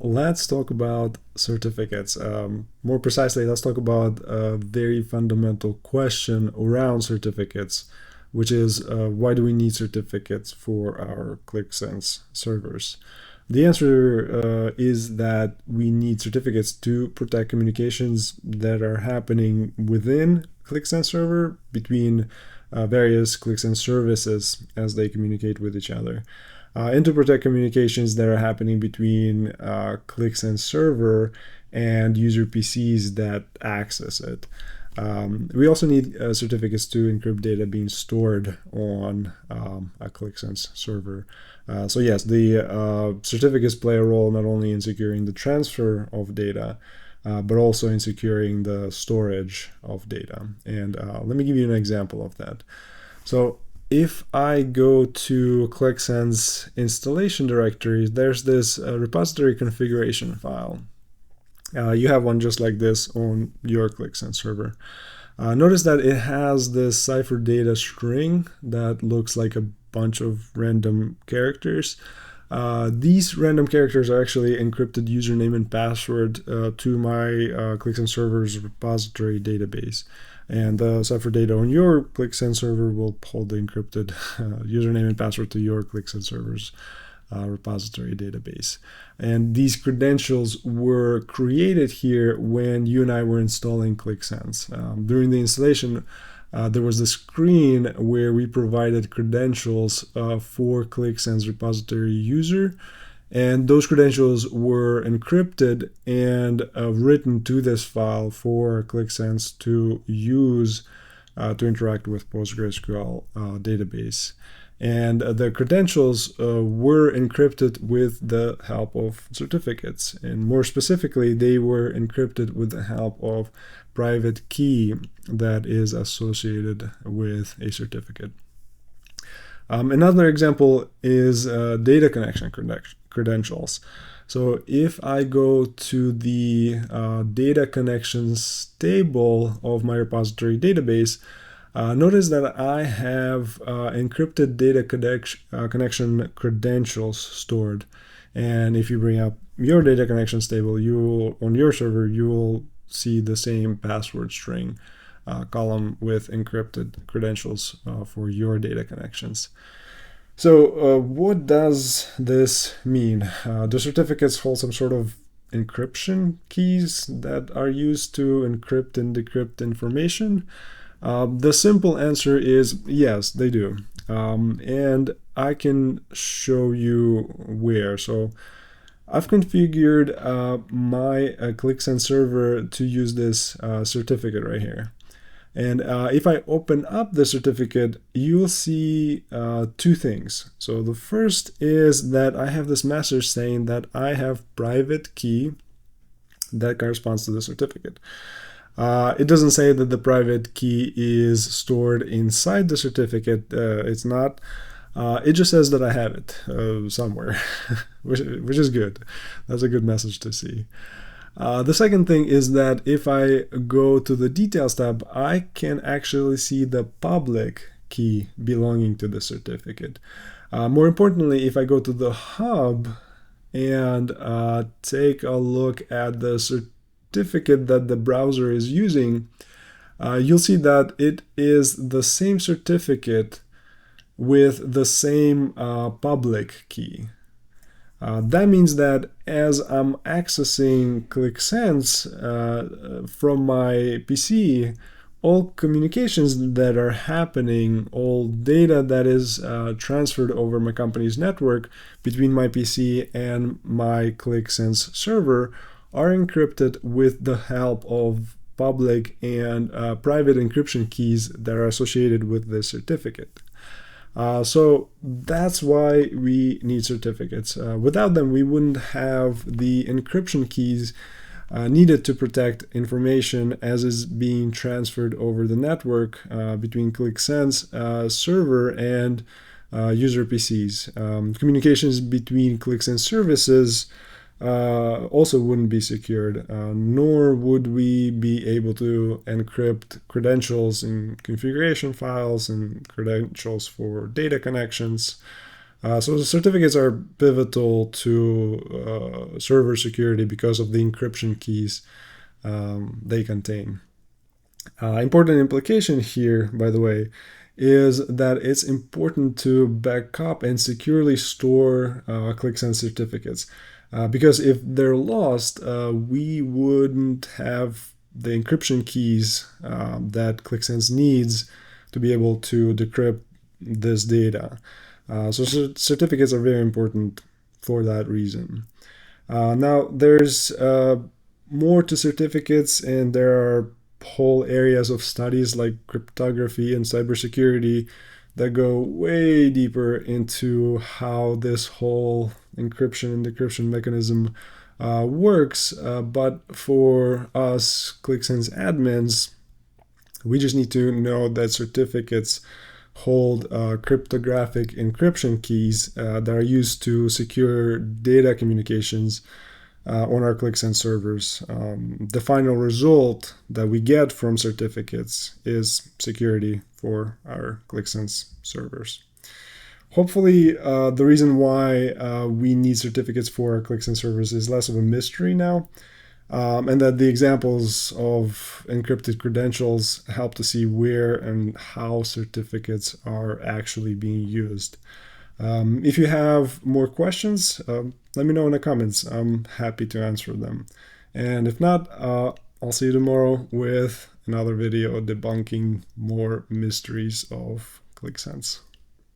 let's talk about certificates. More precisely, let's talk about a very fundamental question around certificates, which is why do we need certificates for our Qlik Sense servers? The answer is that we need certificates to protect communications that are happening within Qlik Sense server between various Qlik Sense services as they communicate with each other. And to protect communications that are happening between Qlik Sense server and user PCs that access it. We also need certificates to encrypt data being stored on a Qlik Sense server. So yes, the certificates play a role not only in securing the transfer of data, but also in securing the storage of data. And let me give you an example of that. So if I go to Qlik Sense installation directory, there's this repository configuration file. You have one just like this on your Qlik Sense server. Notice that it has this cipher data string that looks like a bunch of random characters. These random characters are actually encrypted username and password to my Qlik Sense server's repository database. And the cipher data on your Qlik Sense server will hold the encrypted username and password to your Qlik Sense server's repository database. And these credentials were created here when you and I were installing Qlik Sense. During the installation, there was a screen where we provided credentials for Qlik Sense repository user, and those credentials were encrypted and written to this file for Qlik Sense to use to interact with PostgreSQL database. And the credentials were encrypted with the help of certificates. And more specifically, they were encrypted with the help of private key that is associated with a certificate. Another example is data connection credentials. So if I go to the data connections table of my repository database, notice that I have encrypted data connection credentials stored. And if you bring up your data connections table, on your server, you will see the same password string column with encrypted credentials for your data connections. So what does this mean? Do certificates hold some sort of encryption keys that are used to encrypt and decrypt information? The simple answer is yes, they do. And I can show you where. So I've configured my Qlik Sense server to use this certificate right here. And if I open up the certificate, you'll see two things. So the first is that I have this message saying that I have private key that corresponds to the certificate. It doesn't say that the private key is stored inside the certificate. It's not. It just says that I have it somewhere, which is good. That's a good message to see. The second thing is that if I go to the Details tab, I can actually see the public key belonging to the certificate. More importantly, if I go to the hub and take a look at the certificate that the browser is using, you'll see that it is the same certificate with the same public key. That means that as I'm accessing Qlik Sense from my PC, all communications that are happening, all data that is transferred over my company's network between my PC and my Qlik Sense server are encrypted with the help of public and private encryption keys that are associated with this certificate. So that's why we need certificates. Without them, we wouldn't have the encryption keys needed to protect information as is being transferred over the network between Qlik Sense server and user PCs. Communications between Qlik Sense services also wouldn't be secured, nor would we be able to encrypt credentials in configuration files and credentials for data connections. So the certificates are pivotal to server security because of the encryption keys they contain. Important implication here, by the way, is that it's important to back up and securely store Qlik Sense certificates. Because if they're lost, we wouldn't have the encryption keys that Qlik Sense needs to be able to decrypt this data. So certificates are very important for that reason. Now, there's more to certificates, and there are whole areas of studies like cryptography and cybersecurity that go way deeper into how this whole encryption and decryption mechanism works. But for us Qlik Sense admins, we just need to know that certificates hold cryptographic encryption keys that are used to secure data communications on our Qlik Sense servers. The final result that we get from certificates is security for our Qlik Sense servers. Hopefully, the reason why we need certificates for our Qlik Sense servers is less of a mystery now, and that the examples of encrypted credentials help to see where and how certificates are actually being used. If you have more questions, let me know in the comments. I'm happy to answer them. And if not, I'll see you tomorrow with another video debunking more mysteries of Qlik Sense.